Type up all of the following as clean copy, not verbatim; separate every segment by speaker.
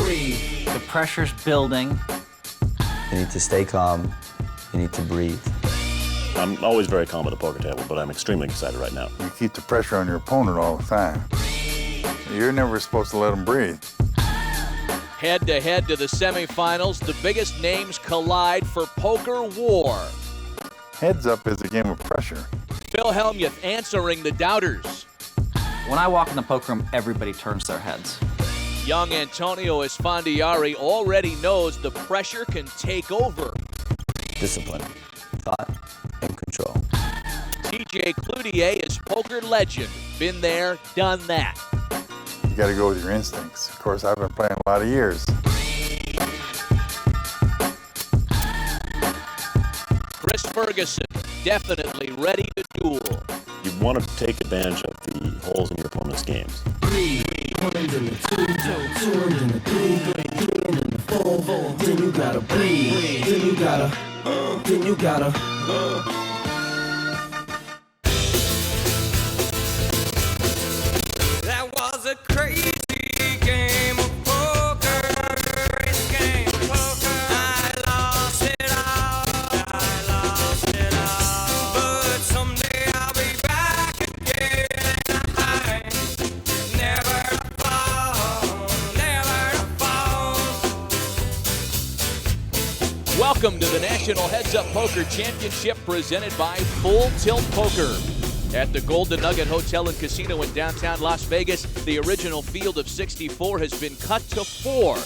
Speaker 1: breathe.
Speaker 2: The pressure's building.
Speaker 3: You need to stay calm. You need to breathe.
Speaker 4: I'm always very calm at a poker table, but I'm extremely excited right now.
Speaker 5: You keep the pressure on your opponent all the time. You're never supposed to let him breathe.
Speaker 6: Head-to-head to the semifinals, the biggest names collide for poker war.
Speaker 5: Heads up is a game of pressure.
Speaker 6: Phil Hellmuth answering the doubters.
Speaker 2: When I walk in the poker room, everybody turns their heads.
Speaker 6: Young Antonio Esfandiari already knows the pressure can take over.
Speaker 3: Discipline, thought, and control.
Speaker 6: TJ Cloutier is poker legend. Been there, done that.
Speaker 5: You got to go with your instincts. Of course, I've been playing a lot of years.
Speaker 6: Chris Ferguson, definitely ready to duel.
Speaker 4: You want to take advantage of the holes in your opponent's games.
Speaker 1: Breathe. One in the two, two in the three in the four. Then you gotta breathe. Then you gotta.
Speaker 7: That was a crazy game of poker. Crazy game of poker. I lost it all. But someday I'll be back again. I never fall.
Speaker 6: Welcome to the National Heads Up Poker Championship presented by Full Tilt Poker. At the Golden Nugget Hotel and Casino in downtown Las Vegas, the original field of 64 has been cut to 4.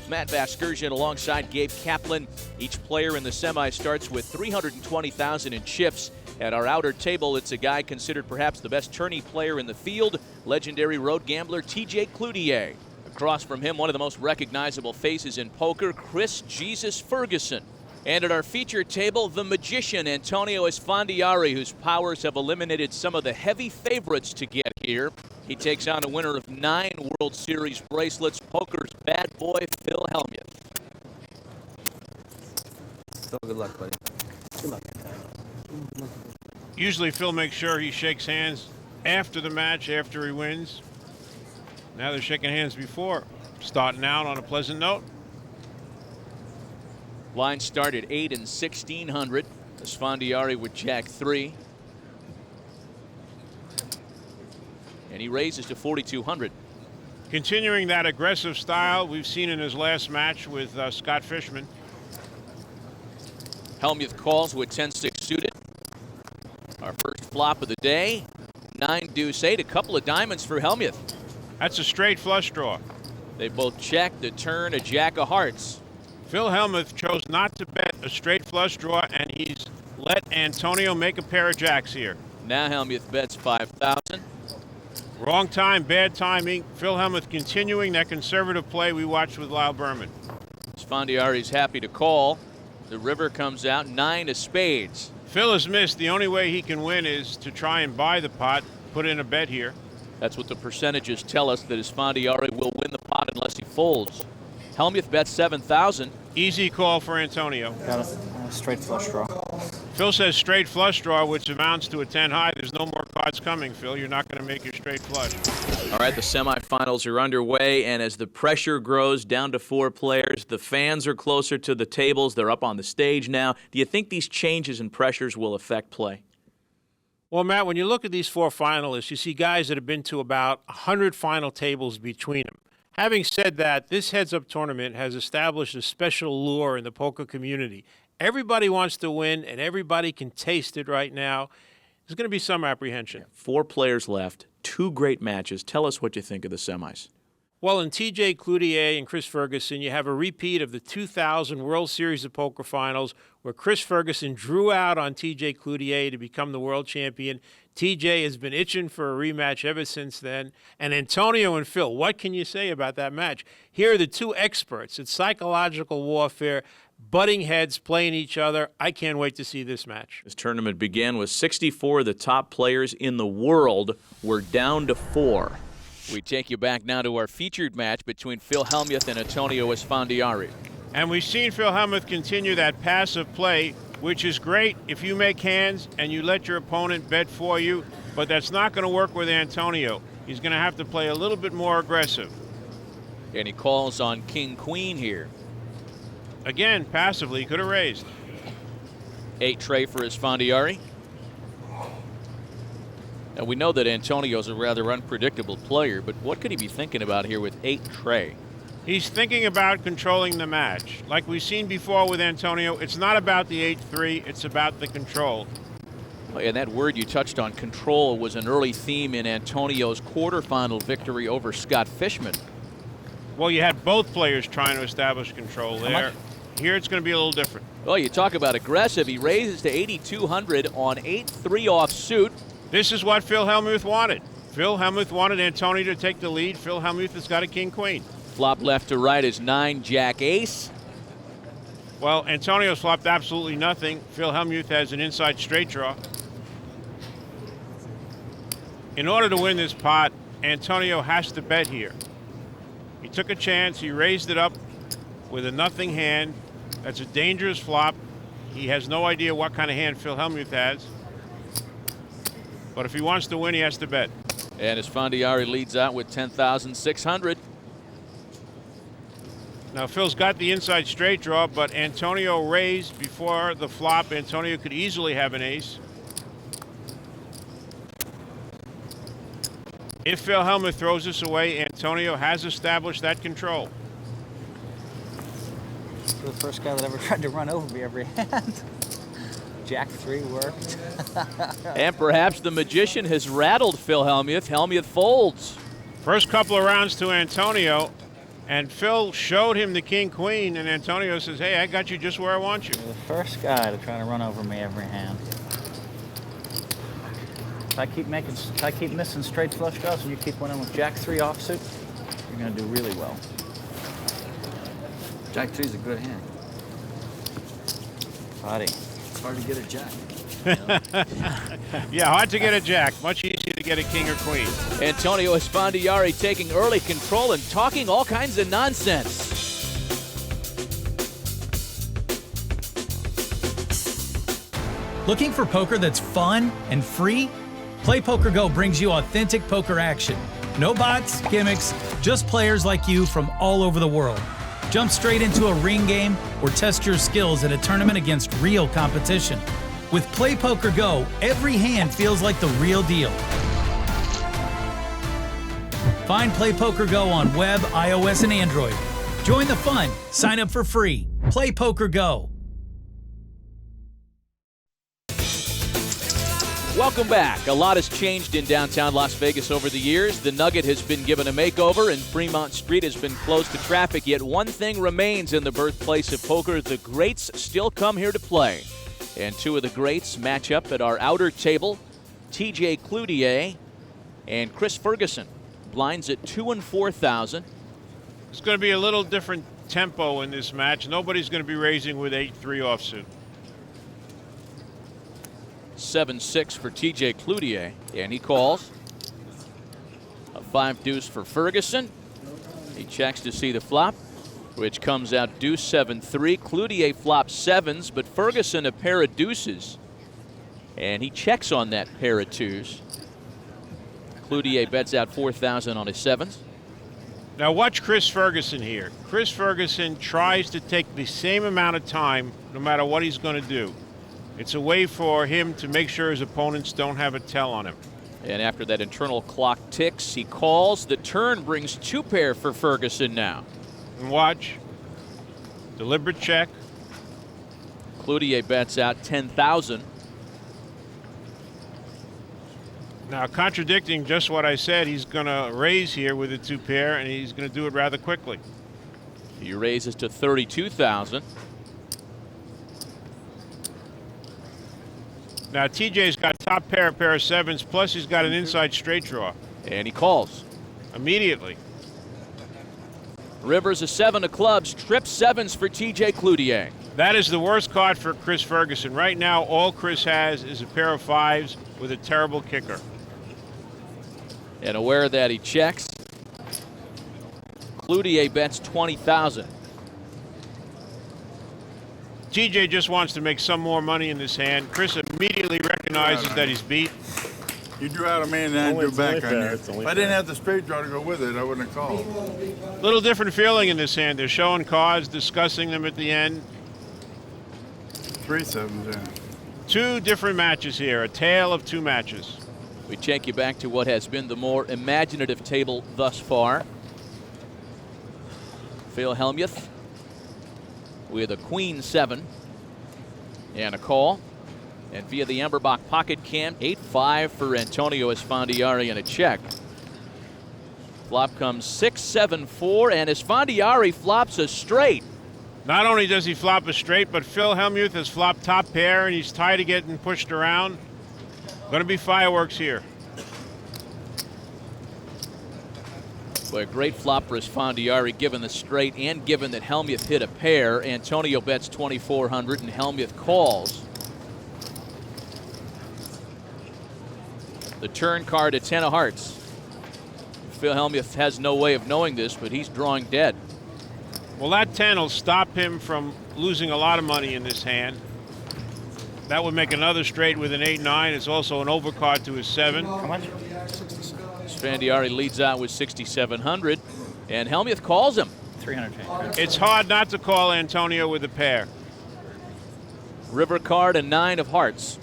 Speaker 6: Matt Vasgersian alongside Gabe Kaplan. Each player in the semi starts with $320,000 in chips. At our outer table, it's a guy considered perhaps the best tourney player in the field, legendary road gambler TJ Cloutier. Across from him, one of the most recognizable faces in poker, Chris Jesus Ferguson. And at our feature table, the magician Antonio Esfandiari, whose powers have eliminated some of the heavy favorites to get here. He takes on a winner of 9 World Series bracelets, poker's bad boy, Phil Hellmuth.
Speaker 3: Still good luck, buddy. Good luck.
Speaker 8: Usually Phil makes sure he shakes hands after the match, after he wins. Now they're shaking hands before. Starting out on a pleasant note.
Speaker 6: Line started 8 and 1600. Esfandiari with Jack 3. And he raises to 4,200.
Speaker 8: Continuing that aggressive style we've seen in his last match with Scott Fishman.
Speaker 6: Hellmuth calls with 10-6 suited. Our first flop of the day. 9 deuce 8, a couple of diamonds for Hellmuth.
Speaker 8: That's a straight flush draw.
Speaker 6: They both check the turn, a jack of hearts.
Speaker 8: Phil Hellmuth chose not to bet a straight flush draw, and he's let Antonio make a pair of jacks here.
Speaker 6: Now Hellmuth bets 5,000.
Speaker 8: Wrong time, bad timing. Phil Hellmuth continuing that conservative play we watched with Lyle Berman.
Speaker 6: Esfandiari's happy to call. The river comes out, 9 of spades.
Speaker 8: Phil has missed. The only way he can win is to try and buy the pot, put in a bet here.
Speaker 6: That's what the percentages tell us, that Esfandiari will win the pot unless he folds. Hellmuth bets 7,000.
Speaker 8: Easy call for Antonio.
Speaker 2: Got a straight flush draw.
Speaker 8: Phil says straight flush draw, which amounts to a 10 high. There's no more cards coming, Phil. You're not going to make your straight flush.
Speaker 6: All right, the semifinals are underway, and as the pressure grows down to 4 players, the fans are closer to the tables. They're up on the stage now. Do you think these changes in pressures will affect play?
Speaker 8: Well, Matt, when you look at these 4 finalists, you see guys that have been to about 100 final tables between them. Having said that, this heads-up tournament has established a special lure in the poker community. Everybody wants to win, and everybody can taste it right now. There's going to be some apprehension.
Speaker 6: 4 players left, 2 great matches. Tell us what you think of the semis.
Speaker 8: Well, in TJ Cloutier and Chris Ferguson, you have a repeat of the 2000 World Series of Poker Finals, where Chris Ferguson drew out on TJ Cloutier to become the world champion. TJ has been itching for a rematch ever since then. And Antonio and Phil, what can you say about that match? Here are the 2 experts at psychological warfare, butting heads, playing each other. I can't wait to see this match.
Speaker 6: This tournament began with 64 of the top players in the world. We're down to 4. We take you back now to our featured match between Phil Hellmuth and Antonio Esfandiari.
Speaker 8: And we've seen Phil Hellmuth continue that passive play, which is great if you make hands and you let your opponent bet for you, but that's not going to work with Antonio. He's going to have to play a little bit more aggressive.
Speaker 6: And he calls on king-queen here.
Speaker 8: Again, passively, could have raised.
Speaker 6: 8 tray for Esfandiari. Now we know that Antonio's a rather unpredictable player, but what could he be thinking about here with 8 tray?
Speaker 8: He's thinking about controlling the match. Like we've seen before with Antonio, it's not about the 8-3, it's about the control.
Speaker 6: And that word you touched on, control, was an early theme in Antonio's quarterfinal victory over Scott Fishman.
Speaker 8: Well, you had both players trying to establish control there. Here it's going to be a little different.
Speaker 6: Well, you talk about aggressive. He raises to 8,200 on 8-3 offsuit.
Speaker 8: This is what Phil Hellmuth wanted. Phil Hellmuth wanted Antonio to take the lead. Phil Hellmuth has got a king-queen.
Speaker 6: Flop left to right is 9 jack ace.
Speaker 8: Well, Antonio's flopped absolutely nothing. Phil Hellmuth has an inside straight draw. In order to win this pot, Antonio has to bet here. He took a chance. He raised it up with a nothing hand. That's a dangerous flop. He has no idea what kind of hand Phil Hellmuth has. But if he wants to win, he has to bet.
Speaker 6: And Esfandiari leads out with 10,600.
Speaker 8: Now, Phil's got the inside straight draw, but Antonio raised before the flop. Antonio could easily have an ace. If Phil Hellmuth throws this away, Antonio has established that control.
Speaker 2: You're the first guy that ever tried to run over me every hand. Jack 3 worked.
Speaker 6: And perhaps the magician has rattled Phil Hellmuth. Hellmuth folds.
Speaker 8: First couple of rounds to Antonio, and Phil showed him the king-queen, and Antonio says, hey, I got you just where I want you.
Speaker 2: You're the first guy to try to run over me every hand. If I keep missing straight flush draws and you keep winning with Jack 3 offsuit, you're going to do really well.
Speaker 3: Jack 3 is a good hand.
Speaker 2: Buddy.
Speaker 3: It's hard to get a jack.
Speaker 8: Yeah, hard to get a jack. Much easier to get a king or queen.
Speaker 6: Antonio Esfandiari taking early control and talking all kinds of nonsense.
Speaker 9: Looking for poker that's fun and free? PlayPokerGo brings you authentic poker action. No bots, gimmicks, just players like you from all over the world. Jump straight into a ring game or test your skills at a tournament against real competition. With PlayPokerGo, every hand feels like the real deal. Find PlayPokerGo on web, iOS, and Android. Join the fun. Sign up for free. PlayPokerGo.
Speaker 6: Welcome back. A lot has changed in downtown Las Vegas over the years. The Nugget has been given a makeover and Fremont Street has been closed to traffic, yet one thing remains in the birthplace of poker. The greats still come here to play. And two of the greats match up at our outer table. TJ Cloutier and Chris Ferguson. Blinds at 2,000 and 4,000.
Speaker 8: It's going to be a little different tempo in this match. Nobody's going to be raising with 8-3 offsuit.
Speaker 6: 7-6 for TJ Cloutier, and he calls. A 5 deuce for Ferguson. He checks to see the flop, which comes out deuce 7-3. Cloutier flops 7s, but Ferguson a pair of deuces, and he checks on that pair of 2s. Cloutier bets out 4,000 on his 7s.
Speaker 8: Now watch Chris Ferguson here. Chris Ferguson tries to take the same amount of time no matter what he's going to do. It's a way for him to make sure his opponents don't have a tell on him.
Speaker 6: And after that internal clock ticks, he calls. The turn brings 2 pair for Ferguson now.
Speaker 8: And watch. Deliberate check.
Speaker 6: Cloutier bets out 10,000.
Speaker 8: Now, contradicting just what I said, he's going to raise here with a 2 pair, and he's going to do it rather quickly.
Speaker 6: He raises to 32,000.
Speaker 8: Now, TJ's got top pair, a pair of 7s, plus he's got an inside straight draw.
Speaker 6: And he calls.
Speaker 8: Immediately.
Speaker 6: Rivers a 7 of clubs, trips 7s for TJ Cloutier.
Speaker 8: That is the worst card for Chris Ferguson. Right now, all Chris has is a pair of 5s with a terrible kicker.
Speaker 6: And aware of that, he checks. Cloutier bets 20,000.
Speaker 8: TJ just wants to make some more money in this hand. Chris immediately recognizes that he's beat.
Speaker 5: You drew out a man and I drew back on you. If I didn't have the straight draw to go with it, I wouldn't have called.
Speaker 8: Little different feeling in this hand. They're showing cards, discussing them at the end.
Speaker 5: 3 sevens, yeah.
Speaker 8: 2 different matches here, a tale of 2 matches.
Speaker 6: We take you back to what has been the more imaginative table thus far. Phil Hellmuth with a queen 7 and a call. And via the Emberbach pocket cam, 8-5 for Antonio Esfandiari and a check. Flop comes 6-7-4, and Esfandiari flops a straight.
Speaker 8: Not only does he flop a straight, but Phil Hellmuth has flopped top pair, and he's tired of getting pushed around. Going to be fireworks here.
Speaker 6: Boy, a great flop for Esfandiari, given the straight and given that Hellmuth hit a pair. Antonio bets 2,400 and Hellmuth calls. The turn card at 10 of hearts. Phil Hellmuth has no way of knowing this, but he's drawing dead.
Speaker 8: Well, that 10 will stop him from losing a lot of money in this hand. That would make another straight with an 8-9. It's also an overcard to his 7.
Speaker 2: How much?
Speaker 6: Esfandiari leads out with 6,700, and Hellmuth calls him.
Speaker 2: 300 change.
Speaker 8: It's hard not to call Antonio with a pair.
Speaker 6: River card and 9 of hearts.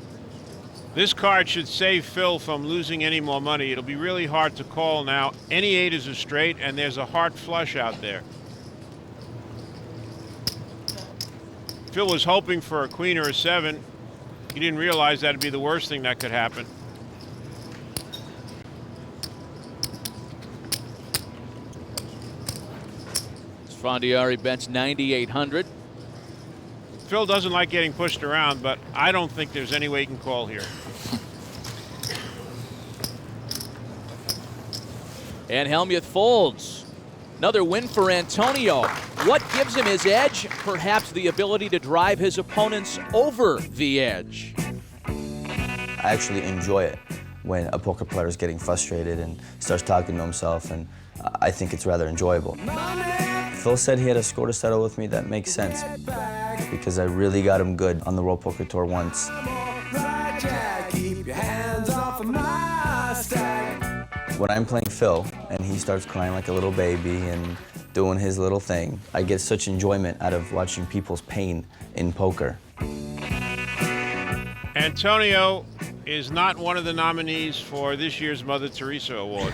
Speaker 8: This card should save Phil from losing any more money. It'll be really hard to call now. Any 8 is a straight, and there's a heart flush out there. Phil was hoping for a queen or a 7. He didn't realize that'd be the worst thing that could happen.
Speaker 6: Esfandiari bets 9,800.
Speaker 8: Phil doesn't like getting pushed around, but I don't think there's any way he can call here.
Speaker 6: And Hellmuth folds. Another win for Antonio. What gives him his edge? Perhaps the ability to drive his opponents over the edge.
Speaker 3: I actually enjoy it when a poker player is getting frustrated and starts talking to himself, and I think it's rather enjoyable. Phil said he had a score to settle with me. That makes sense because I really got him good on the World Poker Tour once. When I'm playing Phil and he starts crying like a little baby and doing his little thing, I get such enjoyment out of watching people's pain in poker.
Speaker 8: Antonio is not one of the nominees for this year's Mother Teresa Award.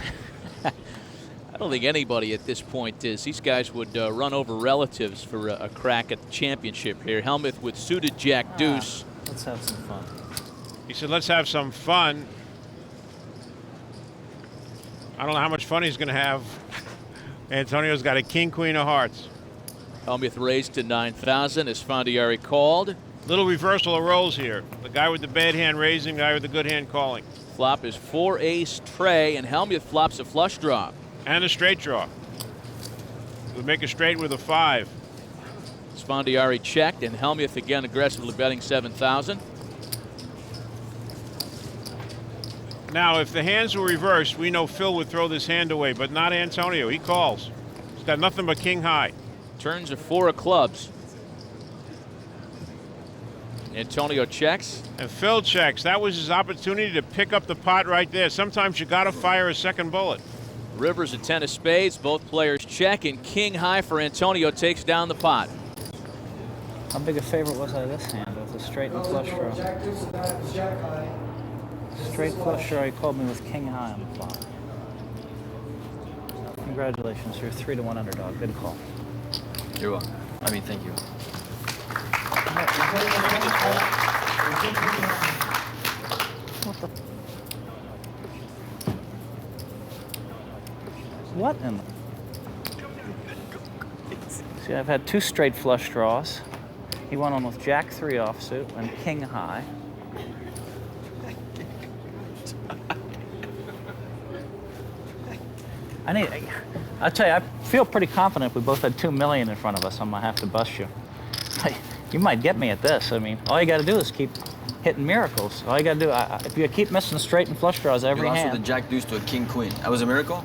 Speaker 6: I don't think anybody at this point is. These guys would run over relatives for a crack at the championship here. Hellmuth with suited jack deuce.
Speaker 2: Let's have some fun.
Speaker 8: He said, let's have some fun. I don't know how much fun he's going to have. Antonio's got a king, queen of hearts.
Speaker 6: Hellmuth raised to 9,000. Esfandiari called.
Speaker 8: Little reversal of roles here. The guy with the bad hand raising, the guy with the good hand calling.
Speaker 6: Flop is 4-ace tray, and Hellmuth flops a flush draw.
Speaker 8: And a straight draw. Would make a straight with a 5.
Speaker 6: Esfandiari checked, and Hellmuth again aggressively betting 7,000.
Speaker 8: Now, if the hands were reversed, we know Phil would throw this hand away, but not Antonio. He calls. He's got nothing but king high.
Speaker 6: Turns a 4 of clubs. Antonio checks.
Speaker 8: And Phil checks. That was his opportunity to pick up the pot right there. Sometimes you got to fire a second bullet.
Speaker 6: River's a 10 of spades. Both players check, and king high for Antonio takes down the pot.
Speaker 2: How big a favorite was I this hand with a straight and flush draw? Straight flush draw, he called me with king high on the flop. Congratulations, you're a 3-1 underdog. Good call.
Speaker 3: You're welcome. I mean, thank you.
Speaker 2: What in the... See, I've had 2 straight flush draws. He went on with jack 3 offsuit and king high. I'll tell you, I feel pretty confident if we both had $2 million in front of us, I might have to bust you. You might get me at this. I mean, all you got to do is keep hitting miracles. All you got to do, if you keep missing straight and flush draws every hand.
Speaker 3: You lost with a jack deuce to a king queen. That was a miracle?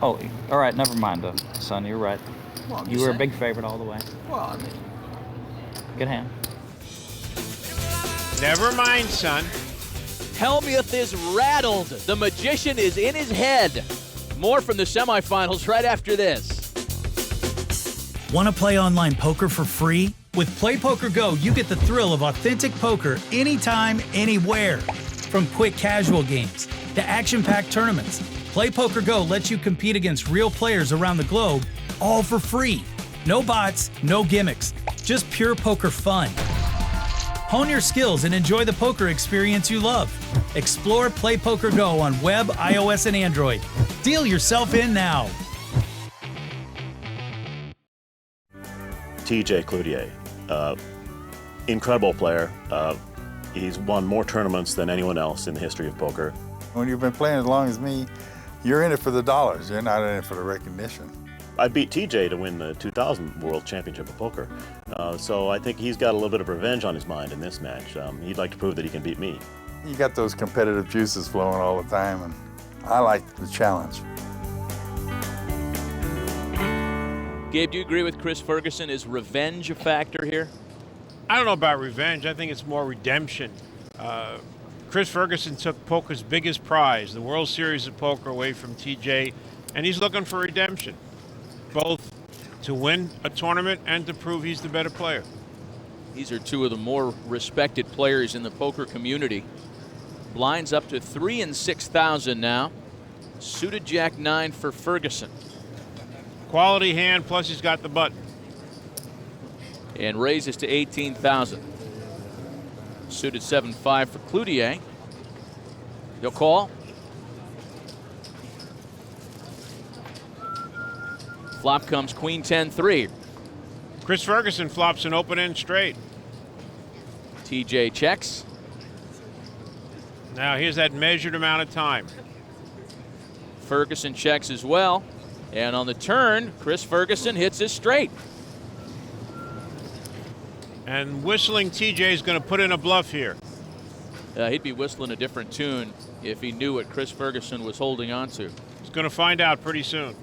Speaker 2: Oh, all right, never mind, son. You're right.
Speaker 3: Well,
Speaker 2: you were a big favorite all the way.
Speaker 3: Well, I mean,
Speaker 2: good hand.
Speaker 8: Never mind, son.
Speaker 6: Hellmuth is rattled. The magician is in his head. More from the semifinals right after this.
Speaker 9: Want to play online poker for free? With PlayPokerGo, you get the thrill of authentic poker anytime, anywhere. From quick casual games to action-packed tournaments, PlayPokerGo lets you compete against real players around the globe, all for free. No bots, no gimmicks, just pure poker fun. Hone your skills and enjoy the poker experience you love. Explore PlayPokerGo on web, iOS, and Android. Deal yourself in now.
Speaker 4: TJ Cloutier, incredible player. He's won more tournaments than anyone else in the history of poker.
Speaker 5: When you've been playing as long as me, you're in it for the dollars. You're not in it for the recognition.
Speaker 4: I beat TJ to win the 2000 World Championship of Poker. So I think he's got a little bit of revenge on his mind in this match. He'd like to prove that he can beat me.
Speaker 5: You got those competitive juices flowing all the time, and I like the challenge.
Speaker 6: Gabe, do you agree with Chris Ferguson? Is revenge a factor here?
Speaker 8: I don't know about revenge. I think it's more redemption. Chris Ferguson took poker's biggest prize, the World Series of Poker, away from TJ, and he's looking for redemption, both to win a tournament and to prove he's the better player.
Speaker 6: These are two of the more respected players in the poker community. Blinds up to 3 and 6,000 now. Suited Jack-9 for Ferguson.
Speaker 8: Quality hand, plus he's got the button.
Speaker 6: And raises to 18,000. Suited 7-5 for Cloutier. He'll call. Flop comes Queen 10-3.
Speaker 8: Chris Ferguson flops an open-end straight.
Speaker 6: TJ checks.
Speaker 8: Now here's that measured amount of time.
Speaker 6: Ferguson checks as well. And on the turn, Chris Ferguson hits his straight.
Speaker 8: And whistling TJ is going to put in a bluff here.
Speaker 6: He'd be whistling a different tune if he knew what Chris Ferguson was holding on to.
Speaker 8: He's going to find out pretty soon.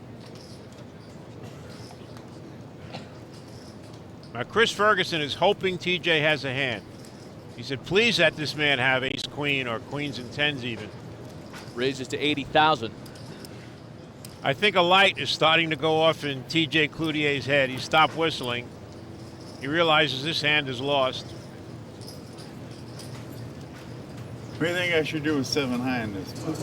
Speaker 8: Now Chris Ferguson is hoping TJ has a hand. He said, please let this man have ace-queen or queens and tens even.
Speaker 6: Raises to 80,000.
Speaker 8: I think a light is starting to go off in TJ Cloutier's head. He stopped whistling. He realizes this hand is lost.
Speaker 5: What do you think I should do with 7 high in this one?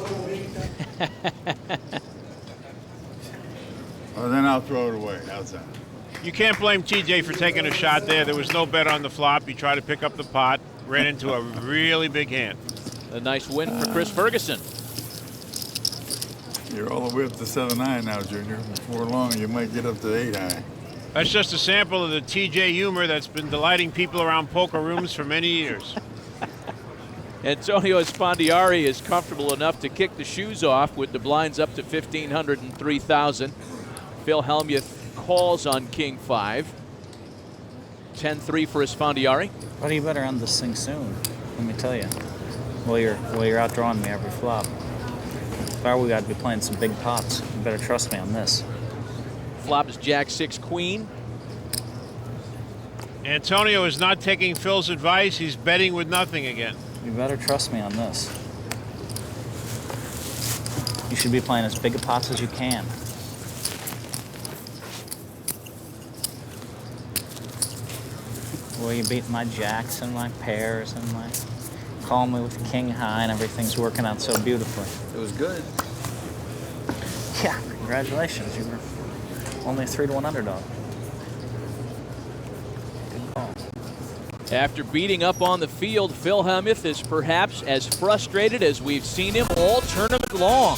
Speaker 5: Well, then I'll throw it away. How's that?
Speaker 8: You can't blame TJ for taking a shot there. There was no bet on the flop. He tried to pick up the pot, ran into a really big hand.
Speaker 6: A nice win for Chris Ferguson.
Speaker 5: You're all the way up to 7 high now, Junior. Before long, you might get up to 8 high.
Speaker 8: That's just a sample of the TJ humor that's been delighting people around poker rooms for many years.
Speaker 6: Antonio Esfandiari is comfortable enough to kick the shoes off with the blinds up to 1,500 and 3,000. Phil Hellmuth calls on King 5. 10-3 for Esfandiari.
Speaker 2: But you better end this thing soon, let me tell you. Well, you're outdrawing me every flop. If I were, we got to be playing some big pots. You better trust me on this.
Speaker 6: Flop is Jack-6 Queen.
Speaker 8: Antonio is not taking Phil's advice. He's betting with nothing again.
Speaker 2: You better trust me on this. You should be playing as big a pots as you can. Well, you beat my jacks and my pairs and my call me with king high and everything's working out so beautifully.
Speaker 3: It was good.
Speaker 2: Yeah, congratulations. You were only a 3-1 underdog. Good call.
Speaker 6: After beating up on the field, Phil Hellmuth is perhaps as frustrated as we've seen him all tournament long.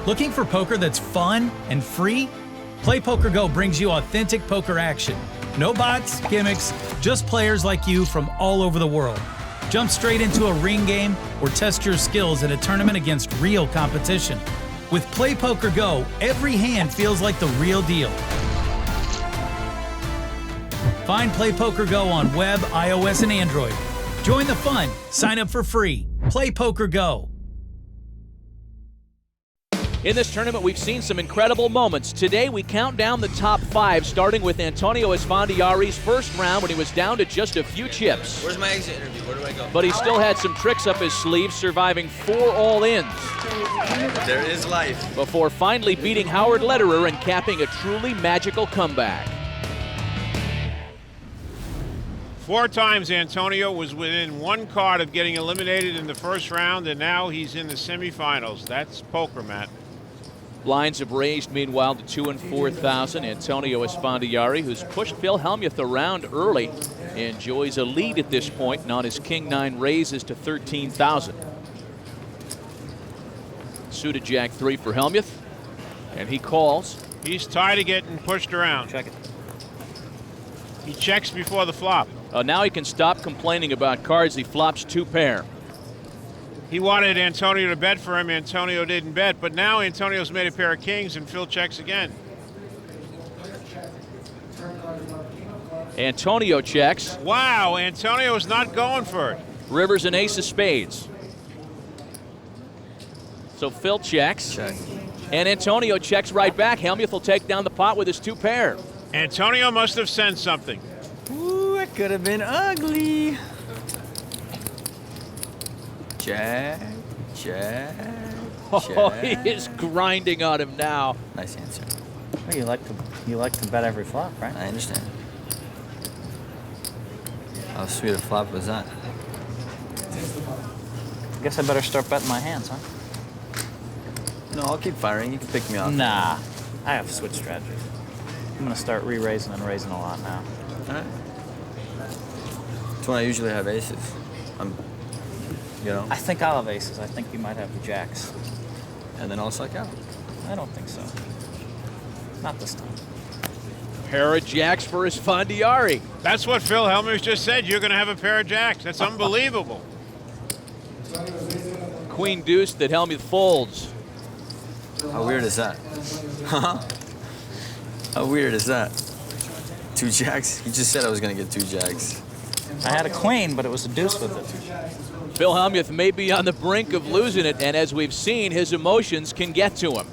Speaker 9: Looking for poker that's fun and free? PlayPokerGo brings you authentic poker action. No bots, gimmicks, just players like you from all over the world. Jump straight into a ring game or test your skills in a tournament against real competition. With PlayPokerGo, every hand feels like the real deal. Find PlayPokerGo on web, iOS, and Android. Join the fun. Sign up for free. PlayPokerGo.
Speaker 6: In this tournament, we've seen some incredible moments. Today, we count down the top 5, starting with Antonio Esfandiari's first round when he was down to just a few chips.
Speaker 3: Where's my exit interview? Where do I go?
Speaker 6: But he still had some tricks up his sleeve, surviving 4 all-ins.
Speaker 3: There is life.
Speaker 6: Before finally beating Howard Lederer and capping a truly magical comeback.
Speaker 8: 4 times Antonio was within 1 card of getting eliminated in the first round, and now he's in the semifinals. That's poker, Matt.
Speaker 6: Blinds have raised, meanwhile, to 2,000 and 4,000. Antonio Esfandiari, who's pushed Phil Hellmuth around early, enjoys a lead at this point, and on his King-9 raises to 13,000. Suited Jack-3 for Hellmuth, and he calls.
Speaker 8: He's tired of getting pushed around.
Speaker 2: Check it.
Speaker 8: He checks before the flop.
Speaker 6: Now he can stop complaining about cards. He flops 2 pair.
Speaker 8: He wanted Antonio to bet for him. Antonio didn't bet, but now Antonio's made a pair of kings, and Phil checks again.
Speaker 6: Antonio checks.
Speaker 8: Wow, Antonio is not going for it.
Speaker 6: River's an ace of spades. So Phil checks.
Speaker 3: Check.
Speaker 6: And Antonio checks right back. Hellmuth will take down the pot with his 2 pair.
Speaker 8: Antonio must have sensed something.
Speaker 3: Ooh, it could have been ugly. Jack, Jack,
Speaker 6: Oh, he is grinding on him now.
Speaker 3: Nice answer.
Speaker 2: Well, you like to bet every flop, right?
Speaker 3: I understand. How sweet a flop was that?
Speaker 2: Guess I better start betting my hands, huh?
Speaker 3: No, I'll keep firing. You can pick me off.
Speaker 2: Nah, I have switch strategies. I'm gonna start re-raising and raising a lot now.
Speaker 3: All right. That's when I usually have aces. You know,
Speaker 2: I think I'll have aces. I think you might have the jacks.
Speaker 3: and then I'll suck out.
Speaker 2: I don't think so. Not this time.
Speaker 6: Pair of jacks for Esfandiari.
Speaker 8: That's what Phil Hellmuth just said. You're going to have a pair of jacks. That's unbelievable.
Speaker 6: Queen deuce that Hellmuth folds.
Speaker 3: How weird is that? How weird is that? 2 jacks? You just said I was going to get 2 jacks.
Speaker 2: I had a queen, but it was a deuce with it.
Speaker 6: Phil Hellmuth may be on the brink of losing it, and as we've seen, his emotions can get to him.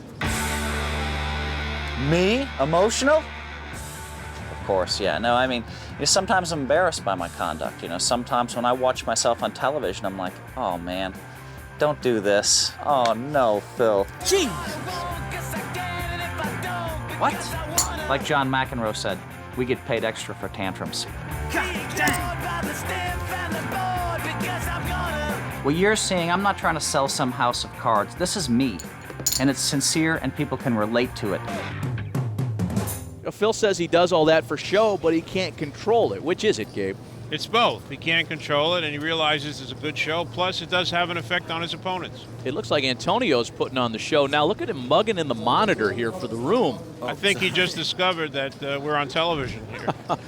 Speaker 2: Me? Emotional? Of course, yeah. No, I mean, sometimes I'm embarrassed by my conduct. Sometimes when I watch myself on television, I'm like, oh man, don't do this. Oh no, Phil. Jeez. What? Like John McEnroe said, we get paid extra for tantrums. What you're seeing, I'm not trying to sell some house of cards. This is me, and it's sincere, and people can relate to it.
Speaker 6: Phil says he does all that for show, but he can't control it. Which is it, Gabe?
Speaker 8: It's both. He can't control it, and he realizes it's a good show. Plus, it does have an effect on his opponents.
Speaker 6: It looks like Antonio's putting on the show. Now look at him mugging in the monitor here for the room.
Speaker 8: I think he just discovered that we're on television here.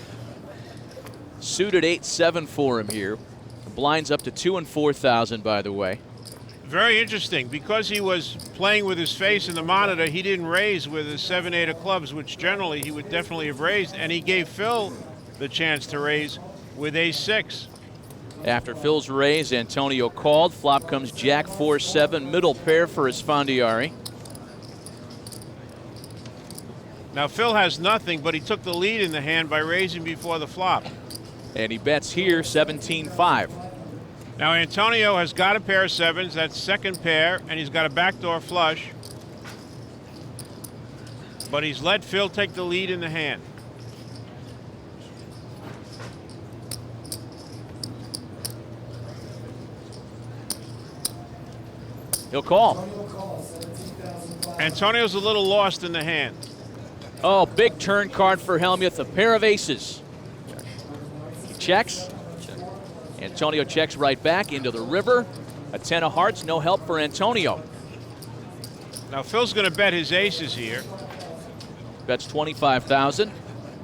Speaker 6: Suited 8-7 for him here. The blinds up to 2,000 and 4,000, by the way.
Speaker 8: Very interesting. Because he was playing with his face in the monitor, he didn't raise with his 7-8 of clubs, which generally he would definitely have raised, and he gave Phil the chance to raise with ace-6.
Speaker 6: After Phil's raise, Antonio called. Flop comes Jack 4-7, middle pair for Esfandiari.
Speaker 8: Now Phil has nothing, but he took the lead in the hand by raising before the flop.
Speaker 6: And he bets here 17-5.
Speaker 8: Now Antonio has got a pair of 7s, that's second pair, and he's got a backdoor flush. But he's let Phil take the lead in the hand.
Speaker 6: He'll call.
Speaker 8: Antonio's a little lost in the hand.
Speaker 6: Oh, big turn card for Hellmuth, a pair of aces. He checks. Antonio checks right back into the river. A 10 of hearts, no help for Antonio.
Speaker 8: Now Phil's going to bet his aces here.
Speaker 6: Bets 25,000.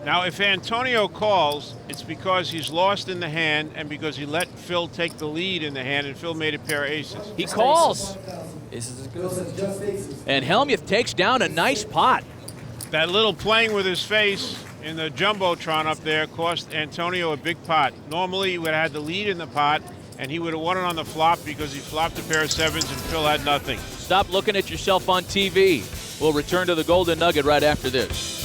Speaker 8: Now if Antonio calls, it's because he's lost in the hand and because he let Phil take the lead in the hand and Phil made a pair of aces.
Speaker 6: He calls.
Speaker 3: Aces is good.
Speaker 6: And Hellmuth takes down a nice pot.
Speaker 8: That little playing with his face in the Jumbotron up there cost Antonio a big pot. Normally he would have had the lead in the pot and he would have won it on the flop because he flopped a pair of sevens and Phil had nothing.
Speaker 6: Stop looking at yourself on TV. We'll return to the Golden Nugget right after this.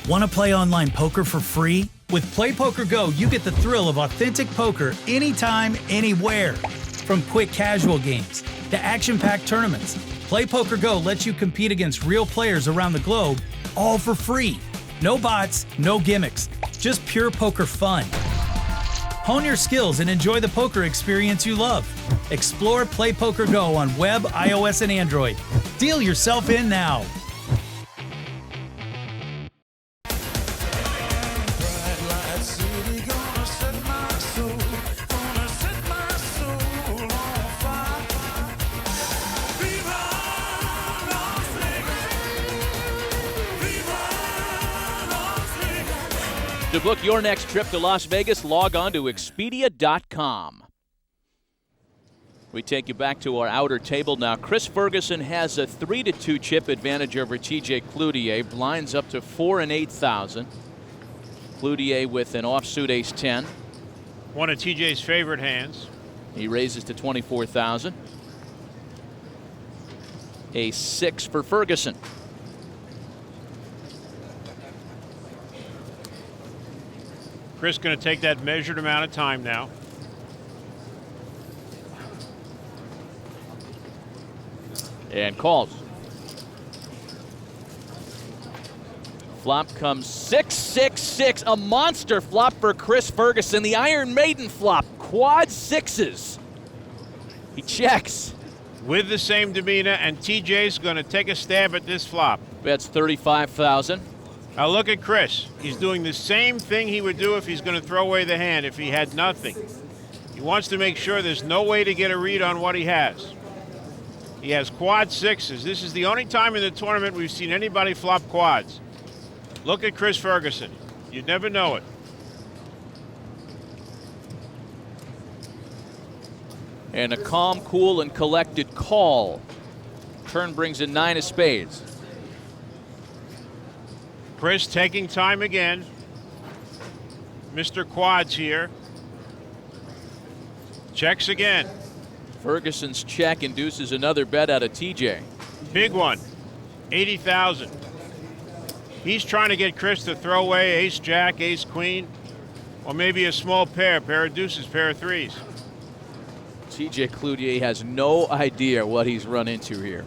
Speaker 9: Want to play online poker for free? With PlayPokerGo, you get the thrill of authentic poker anytime, anywhere. From quick casual games to action-packed tournaments, PlayPokerGo lets you compete against real players around the globe, all for free. No bots, no gimmicks, just pure poker fun. Hone your skills and enjoy the poker experience you love. Explore PlayPokerGo on web, iOS, and Android. Deal yourself in now.
Speaker 6: To book your next trip to Las Vegas, log on to Expedia.com. We take you back to our outer table now. Chris Ferguson has a 3-2 chip advantage over TJ Cloutier. Blinds up to 4 and 8,000. Cloutier with an offsuit ace-10.
Speaker 8: One of TJ's favorite hands.
Speaker 6: He raises to 24,000. Ace-6 for Ferguson.
Speaker 8: Chris going to take that measured amount of time now.
Speaker 6: And calls. Flop comes 6-6-6. A monster flop for Chris Ferguson. The Iron Maiden flop. Quad sixes. He checks.
Speaker 8: With the same demeanor, and TJ's going to take a stab at this flop.
Speaker 6: Bets 35,000.
Speaker 8: Now look at Chris. He's doing the same thing he would do if he's going to throw away the hand if he had nothing. He wants to make sure there's no way to get a read on what he has. He has quad sixes. This is the only time in the tournament we've seen anybody flop quads. Look at Chris Ferguson. You'd never know it.
Speaker 6: And a calm, cool, and collected call. Turn brings in 9 of spades.
Speaker 8: Chris taking time again. Mr. Quads here. Checks again.
Speaker 6: Ferguson's check induces another bet out of TJ.
Speaker 8: Big one. 80,000. He's trying to get Chris to throw away ace-jack, ace-queen, or maybe a small pair of deuces, pair of threes.
Speaker 6: TJ Cloutier has no idea what he's run into here.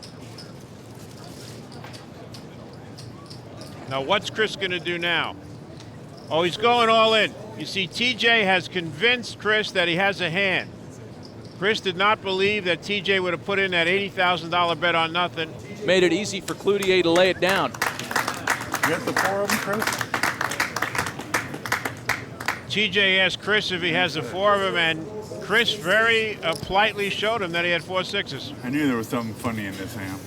Speaker 8: Now, what's Chris going to do now? Oh, he's going all in. You see, TJ has convinced Chris that he has a hand. Chris did not believe that TJ would have put in that $80,000 bet on nothing.
Speaker 6: Made it easy for Cloutier to lay it down.
Speaker 5: You got the 4 of them, Chris?
Speaker 8: TJ asked Chris if he has the 4 of them, and Chris very politely showed him that he had 4 sixes.
Speaker 5: I knew there was something funny in this hand.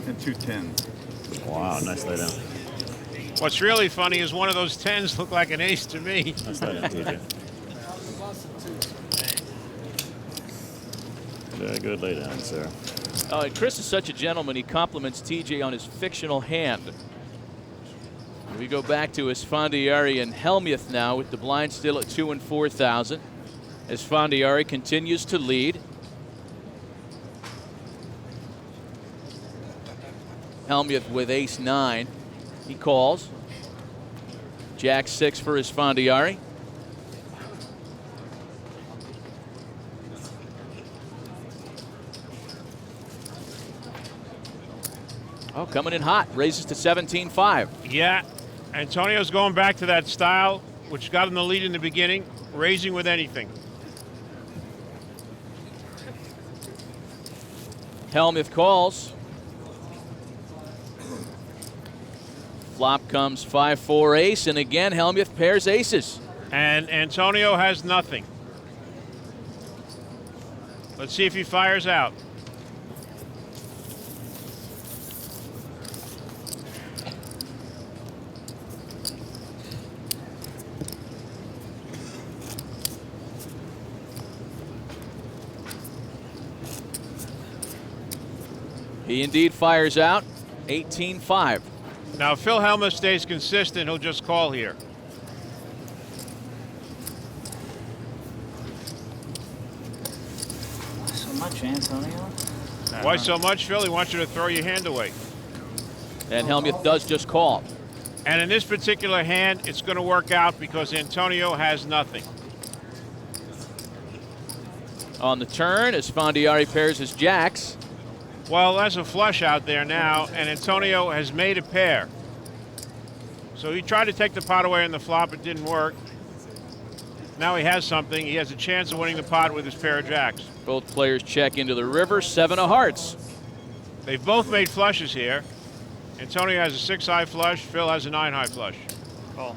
Speaker 5: And 2 10s.
Speaker 4: Wow, nice lay down.
Speaker 8: What's really funny is one of those 10s looked like an ace to me.
Speaker 4: Nice lay down, TJ. Very good lay down, sir.
Speaker 6: Chris is such a gentleman. He compliments TJ on his fictional hand. We go back to Esfandiari and Hellmuth now with the blind still at 2 and 4,000. Esfandiari continues to lead. Hellmuth with ace-9. He calls. Jack-6 for Esfandiari. Oh, coming in hot. Raises to 17-5.
Speaker 8: Yeah, Antonio's going back to that style, which got him the lead in the beginning, raising with anything.
Speaker 6: Hellmuth calls. Flop comes 5-4 ace, and again Hellmuth pairs aces.
Speaker 8: And Antonio has nothing. Let's see if he fires out.
Speaker 6: He indeed fires out. 18-5.
Speaker 8: Now, if Phil Hellmuth stays consistent, he'll just call here.
Speaker 2: much, Antonio?
Speaker 8: Why so much, Phil? He wants you to throw your hand away.
Speaker 6: And Hellmuth does just call.
Speaker 8: And in this particular hand, it's going to work out because Antonio has nothing.
Speaker 6: On the turn, Esfandiari pairs his jacks.
Speaker 8: Well, that's a flush out there now, and Antonio has made a pair. So he tried to take the pot away on the flop. It didn't work. Now he has something. He has a chance of winning the pot with his pair of jacks.
Speaker 6: Both players check into the river, 7 of hearts.
Speaker 8: They've both made flushes here. Antonio has a 6-high flush. Phil has a 9-high flush.
Speaker 2: Call.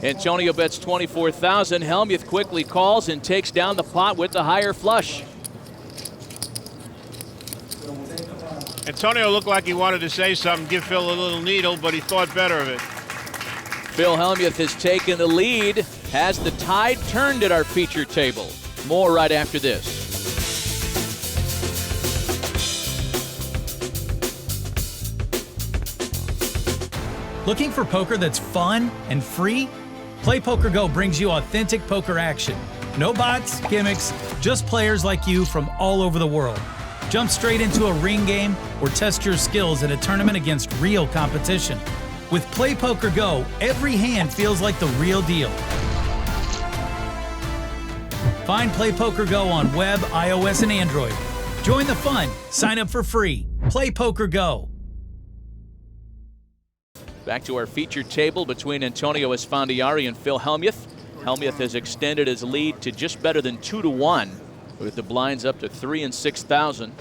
Speaker 6: Antonio bets 24,000. Hellmuth quickly calls and takes down the pot with the higher flush.
Speaker 8: Antonio looked like he wanted to say something, give Phil a little needle, but he thought better of it.
Speaker 6: Phil Hellmuth has taken the lead. Has the tide turned at our feature table? More right after this.
Speaker 9: Looking for poker that's fun and free? Play PokerGo brings you authentic poker action. No bots, gimmicks, just players like you from all over the world. Jump straight into a ring game or test your skills in a tournament against real competition. With Play PokerGo, every hand feels like the real deal. Find Play PokerGo on web, iOS, and Android. Join the fun. Sign up for free. Play PokerGo.
Speaker 6: Back to our featured table between Antonio Esfandiari and Phil Hellmuth. Hellmuth has extended his lead to just better than 2-1, with the blinds up to 3 and 6,000.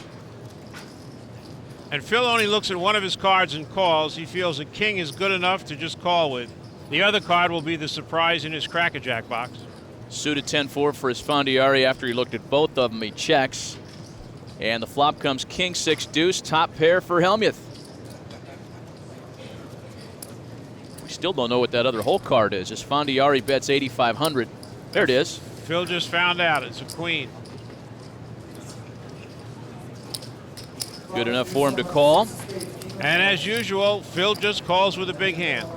Speaker 8: And Phil only looks at one of his cards and calls. He feels a king is good enough to just call with. The other card will be the surprise in his crackerjack box.
Speaker 6: Suited 10-4 for Esfandiari. After he looked at both of them, he checks. And the flop comes king 6 deuce, top pair for Hellmuth. We still don't know what that other hole card is. Esfandiari bets 8,500. There it is.
Speaker 8: Phil just found out it's a queen.
Speaker 6: Good enough for him to call.
Speaker 8: And as usual, Phil just calls with a big hand.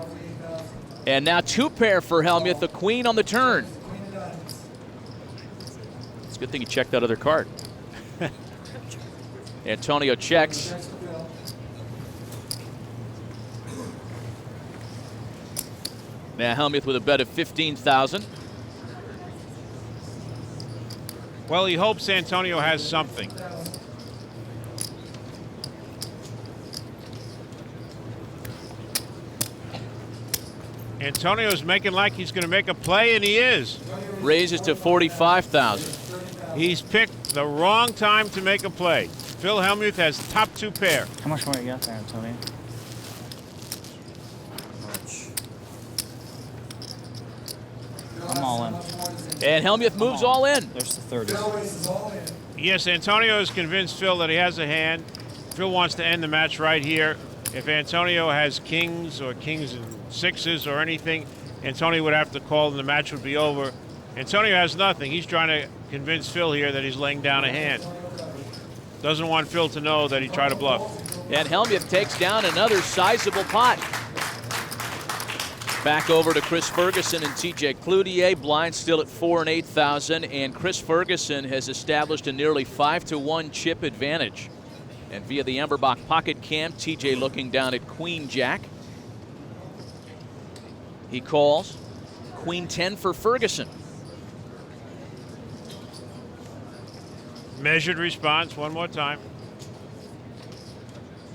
Speaker 6: And now 2 pair for Hellmuth, the queen on the turn. It's a good thing he checked that other card. Antonio checks. Now Hellmuth with a bet of 15,000.
Speaker 8: Well, he hopes Antonio has something. Antonio's making like he's going to make a play, and he is.
Speaker 6: Raises to 45,000.
Speaker 8: He's picked the wrong time to make a play. Phil Hellmuth has top 2 pair.
Speaker 2: How much more you got there, Antonio? I'm all in.
Speaker 6: And Hellmuth moves all in.
Speaker 2: There's the 30.
Speaker 8: Yes, Antonio is convinced Phil that he has a hand. Phil wants to end the match right here. If Antonio has kings or kings and 6s or anything, Antonio would have to call and the match would be over. Antonio has nothing. He's trying to convince Phil here that he's laying down a hand. Doesn't want Phil to know that he tried to bluff.
Speaker 6: And Hellmuth takes down another sizable pot. Back over to Chris Ferguson and TJ Cloutier. Blind still at 4 and 8,000, and Chris Ferguson has established a nearly 5-1 chip advantage. And via the Amberbach pocket cam, TJ looking down at Queen Jack. He calls. Queen 10 for Ferguson.
Speaker 8: Measured response one more time.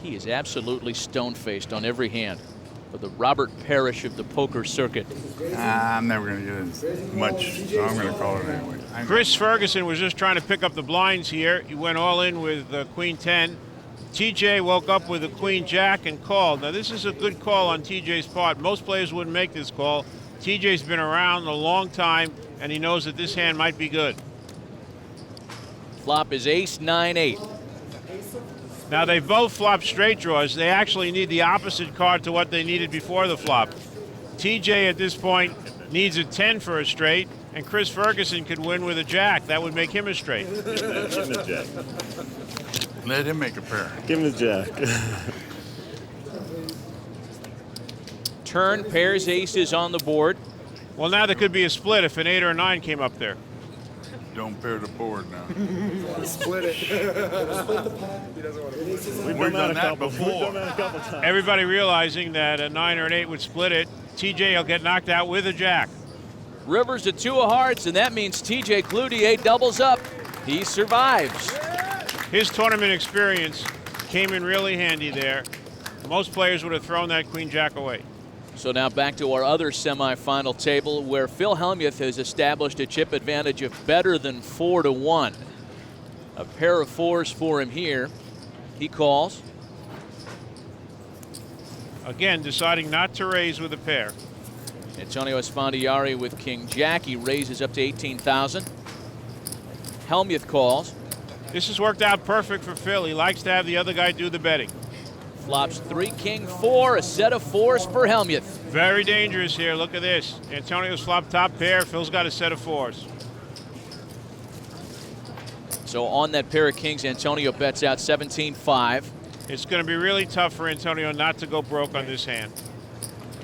Speaker 6: He is absolutely stone-faced on every hand for the Robert Parrish of the poker circuit.
Speaker 5: I'm never going to get as much, so I'm going to call it anyway.
Speaker 8: Chris Ferguson was just trying to pick up the blinds here. He went all in with Queen 10. TJ woke up with a Queen Jack and called. Now this is a good call on TJ's part. Most players wouldn't make this call. TJ's been around a long time, and he knows that this hand might be good.
Speaker 6: Flop is ace 9-8.
Speaker 8: Now they both flop straight draws. They actually need the opposite card to what they needed before the flop. TJ at this point needs a 10 for a straight, and Chris Ferguson could win with a jack. That would make him a straight.
Speaker 4: Give him the jack.
Speaker 5: Let him make a pair.
Speaker 4: Give him the jack.
Speaker 6: Turn, pairs, aces on the board.
Speaker 8: Well, now there could be a split if an 8 or a 9 came up there.
Speaker 5: Don't pair the board now.
Speaker 1: Split it. Split the pack. He doesn't want to split it.
Speaker 5: We've done that
Speaker 4: We've
Speaker 5: before.
Speaker 4: done that a couple times.
Speaker 8: Everybody realizing that a 9 or an 8 would split it. TJ will get knocked out with a jack.
Speaker 6: Rivers a 2 of hearts, and that means TJ Cloutier doubles up. He survives.
Speaker 8: His tournament experience came in really handy there. Most players would have thrown that queen jack away.
Speaker 6: So now back to our other semifinal table where Phil Hellmuth has established a chip advantage of better than 4-1. A pair of 4s for him here. He calls.
Speaker 8: Again, deciding not to raise with a pair.
Speaker 6: Antonio Esfandiari with king jack. He raises up to 18,000. Hellmuth calls.
Speaker 8: This has worked out perfect for Phil. He likes to have the other guy do the betting.
Speaker 6: Flops 3, king 4, a set of 4s for Hellmuth.
Speaker 8: Very dangerous here. Look at this. Antonio's flop top pair. Phil's got a set of 4s.
Speaker 6: So on that pair of kings, Antonio bets out 17-5.
Speaker 8: It's going to be really tough for Antonio not to go broke on this hand.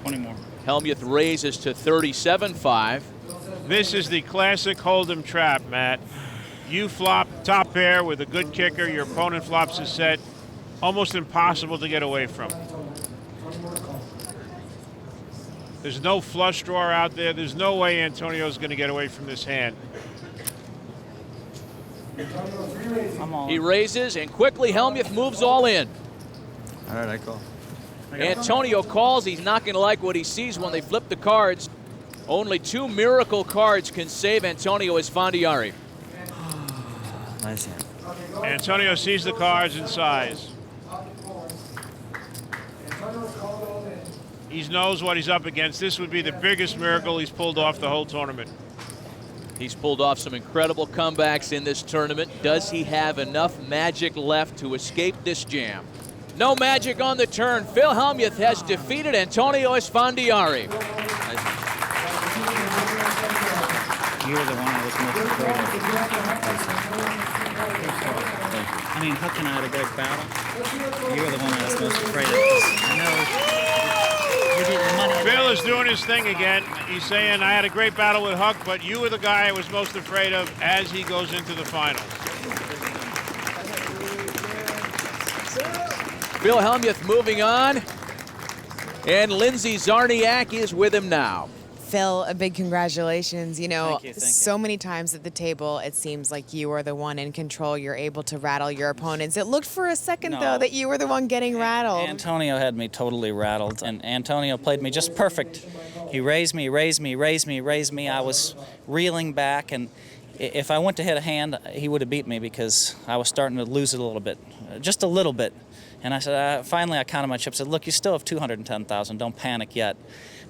Speaker 2: 20 more.
Speaker 6: Hellmuth raises to 37-5.
Speaker 8: This is the classic Hold'em trap, Matt. You flop top pair with a good kicker. Your opponent flops a set. Almost impossible to get away from. There's no flush drawer out there. There's no way Antonio's going to get away from this hand.
Speaker 6: He raises, and quickly Hellmuth moves all in.
Speaker 3: All right, I call.
Speaker 6: Antonio calls. He's not going to like what he sees when they flip the cards. Only 2 miracle cards can save Antonio Esfandiari.
Speaker 3: Nice hand.
Speaker 8: Antonio sees the cards in size. He knows what he's up against. This would be the biggest miracle he's pulled off the whole tournament.
Speaker 6: He's pulled off some incredible comebacks in this tournament. Does he have enough magic left to escape this jam? No magic on the turn. Phil Hellmuth has defeated Antonio Esfandiari.
Speaker 2: You were the one I was most afraid of. I mean, Huck and I had a great battle. You were the one I was most afraid of. I know you did money.
Speaker 8: Phil is doing his thing again. He's saying, I had a great battle with Huck, but you were the guy I was most afraid of as he goes into the finals.
Speaker 6: Phil Hellmuth moving on. And Lindsay Czarniak is with him now.
Speaker 10: Phil, a big congratulations. You know,
Speaker 2: Thank you.
Speaker 10: so many times at the table, it seems like you are the one in control. You're able to rattle your opponents. It looked for a second, though, that you were the one getting rattled.
Speaker 2: Antonio had me totally rattled, and Antonio played me just perfect. He raised me. I was reeling back, and if I went to hit a hand, he would have beat me because I was starting to lose it a little bit, just a little bit. And I said, finally I counted my chips. I said, look, you still have 210,000. Don't panic yet.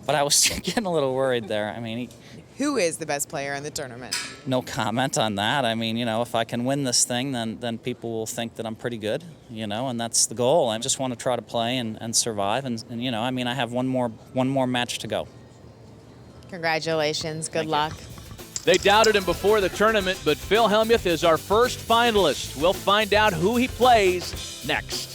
Speaker 2: But I was getting a little worried there. I mean,
Speaker 10: Who is the best player in the tournament?
Speaker 2: no comment on that. I mean, you know, if I can win this thing, then people will think that I'm pretty good, you know, and that's the goal. I just want to try to play and survive. And you know, I mean, I have one more match to go.
Speaker 10: Congratulations. Good luck.
Speaker 6: They doubted him before the tournament, but Phil Hellmuth is our first finalist. We'll find out who he plays next.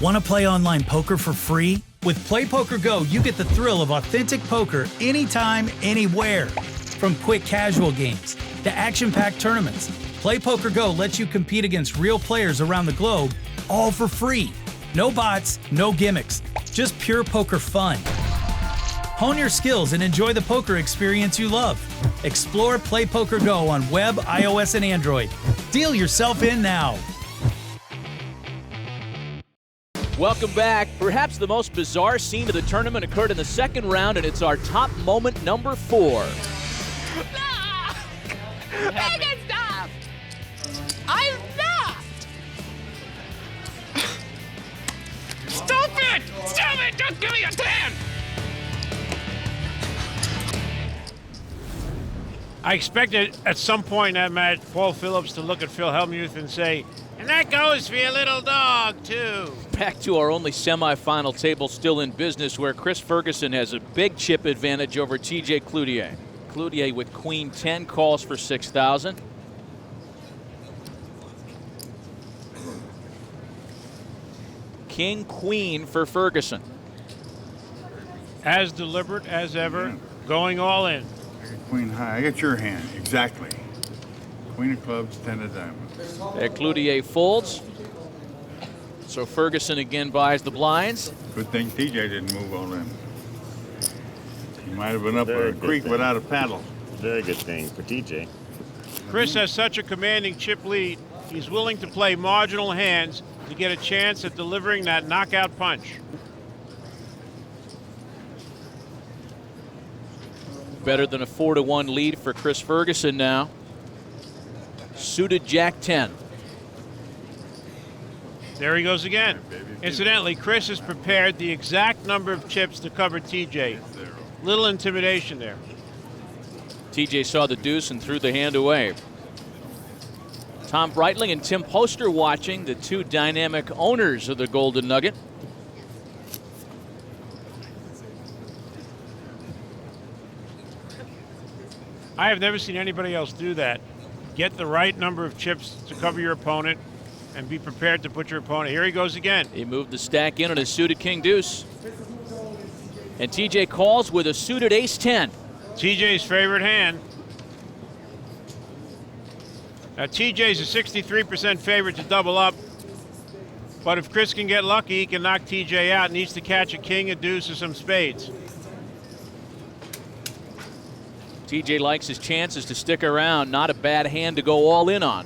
Speaker 9: Want to play online poker for free? With PlayPokerGo, you get the thrill of authentic poker anytime, anywhere. From quick casual games to action-packed tournaments, PlayPokerGo lets you compete against real players around the globe, all for free. No bots, no gimmicks, just pure poker fun. Hone your skills and enjoy the poker experience you love. Explore PlayPokerGo on web, iOS, and Android. Deal yourself in now.
Speaker 6: Welcome back. Perhaps the most bizarre scene of the tournament occurred in the second round, and it's our top moment number 4.
Speaker 7: Make it stop! I'm not! Stop it! Stop it! Don't give me a 10!
Speaker 8: I expected at some point in that match Paul Phillips to look at Phil Hellmuth and say, and that goes for your little dog, too.
Speaker 6: Back to our only semifinal table still in business, where Chris Ferguson has a big chip advantage over TJ Cloutier. Cloutier with Queen 10 calls for 6,000. King Queen for Ferguson.
Speaker 8: As deliberate as ever, going all in.
Speaker 5: I got queen high. I got your hand, exactly. Queen of clubs, 10 of diamonds.
Speaker 6: Cloutier folds. So Ferguson again buys the blinds.
Speaker 5: Good thing TJ didn't move all in. He might have been up
Speaker 4: Very
Speaker 5: a
Speaker 4: good
Speaker 5: creek
Speaker 4: thing.
Speaker 5: without a paddle.
Speaker 4: Very good thing for TJ.
Speaker 8: Chris has such a commanding chip lead, he's willing to play marginal hands to get a chance at delivering that knockout punch.
Speaker 6: Better than a 4-1 lead for Chris Ferguson now. Suited Jack 10.
Speaker 8: There he goes again. Incidentally, Chris has prepared the exact number of chips to cover TJ. Little intimidation there.
Speaker 6: TJ saw the deuce and threw the hand away. Tom Breitling and Tim Poster watching, the two dynamic owners of the Golden Nugget.
Speaker 8: I have never seen anybody else do that. Get the right number of chips to cover your opponent and be prepared to put your opponent. Here he goes again.
Speaker 6: He moved the stack in on his suited king deuce. And TJ calls with a suited ace 10.
Speaker 8: TJ's favorite hand. Now TJ's a 63% favorite to double up. But if Chris can get lucky, he can knock TJ out. Needs to catch a king, a deuce, or some spades.
Speaker 6: TJ likes his chances to stick around. Not a bad hand to go all in on.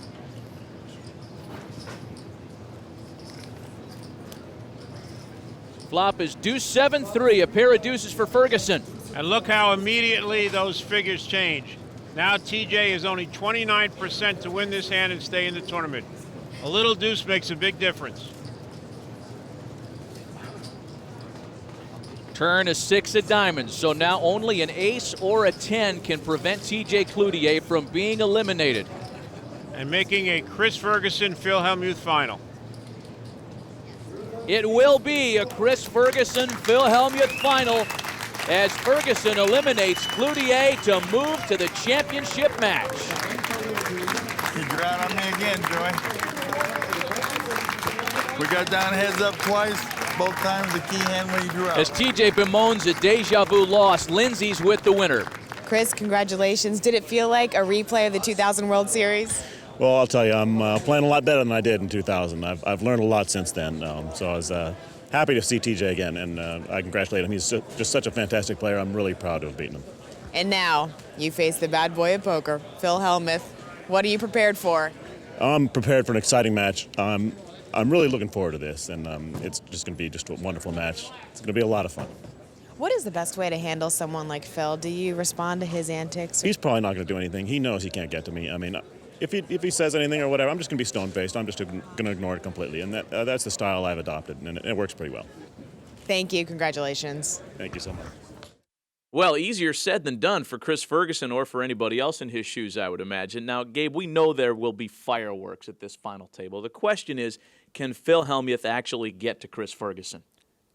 Speaker 6: Flop is deuce 7-3, a pair of deuces for Ferguson.
Speaker 8: And look how immediately those figures change. Now TJ is only 29% to win this hand and stay in the tournament. A little deuce makes a big difference.
Speaker 6: Turn a 6 of diamonds, so now only an ace or a 10 can prevent TJ Cloutier from being eliminated.
Speaker 8: And making a Chris Ferguson, Phil Hellmuth final.
Speaker 6: It will be a Chris Ferguson, Phil Hellmuth final as Ferguson eliminates Cloutier to move to the championship match.
Speaker 5: You drew out on me again, Joey. We got down heads up twice. Both times the key hand when you drew out.
Speaker 6: As TJ bemoans a deja vu loss, Lindsay's with the winner.
Speaker 10: Chris, congratulations. Did it feel like a replay of the 2000 World Series?
Speaker 4: Well, I'll tell you, I'm playing a lot better than I did in 2000. I've learned a lot since then, so I was happy to see TJ again, and I congratulate him. He's just such a fantastic player. I'm really proud to have beaten him.
Speaker 10: And now you face the bad boy of poker, Phil Hellmuth. What are you prepared for?
Speaker 4: I'm prepared for an exciting match. I'm really looking forward to this, and it's just going to be just a wonderful match. It's going to be a lot of fun.
Speaker 10: What is the best way to handle someone like Phil? Do you respond to his antics?
Speaker 4: He's probably not going to do anything. He knows he can't get to me. I mean, if he says anything or whatever, I'm just going to be stone-faced. I'm just going to ignore it completely, and that's the style I've adopted, and it works pretty well.
Speaker 10: Thank you. Congratulations.
Speaker 4: Thank you so much.
Speaker 6: Well, easier said than done for Chris Ferguson or for anybody else in his shoes, I would imagine. Now, Gabe, we know there will be fireworks at this final table. The question is, can Phil Hellmuth actually get to Chris Ferguson?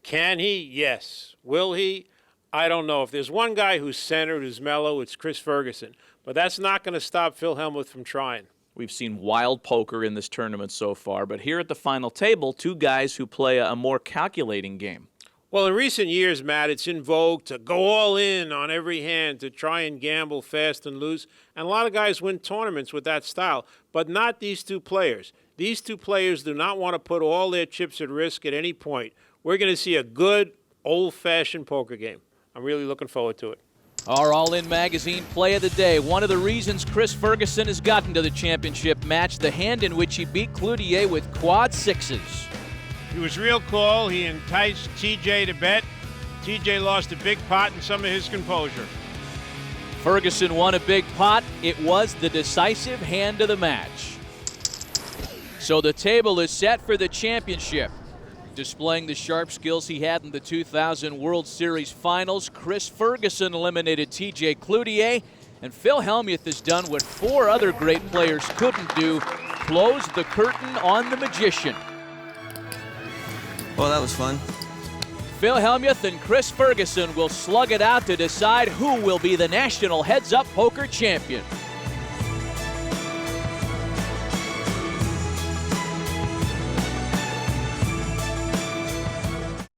Speaker 8: Can he? Yes. Will he? I don't know. If there's one guy who's centered, who's mellow, it's Chris Ferguson. But that's not going to stop Phil Hellmuth from trying.
Speaker 6: We've seen wild poker in this tournament so far, but here at the final table, two guys who play a more calculating game.
Speaker 8: Well, in recent years, Matt, it's in vogue to go all in on every hand, to try and gamble fast and loose. And a lot of guys win tournaments with that style, but not these two players. These two players do not want to put all their chips at risk at any point. We're going to see a good, old-fashioned poker game. I'm really looking forward to it.
Speaker 6: Our All In Magazine play of the day. One of the reasons Chris Ferguson has gotten to the championship match, the hand in which he beat Cloutier with quad sixes.
Speaker 8: He was real cool. He enticed TJ to bet. TJ lost a big pot and some of his composure.
Speaker 6: Ferguson won a big pot. It was the decisive hand of the match. So the table is set for the championship. Displaying the sharp skills he had in the 2000 World Series Finals, Chris Ferguson eliminated TJ Cloutier, and Phil Hellmuth has done what four other great players couldn't do, closed the curtain on the magician.
Speaker 3: Well, that was fun.
Speaker 6: Phil Hellmuth and Chris Ferguson will slug it out to decide who will be the National Heads Up Poker Champion.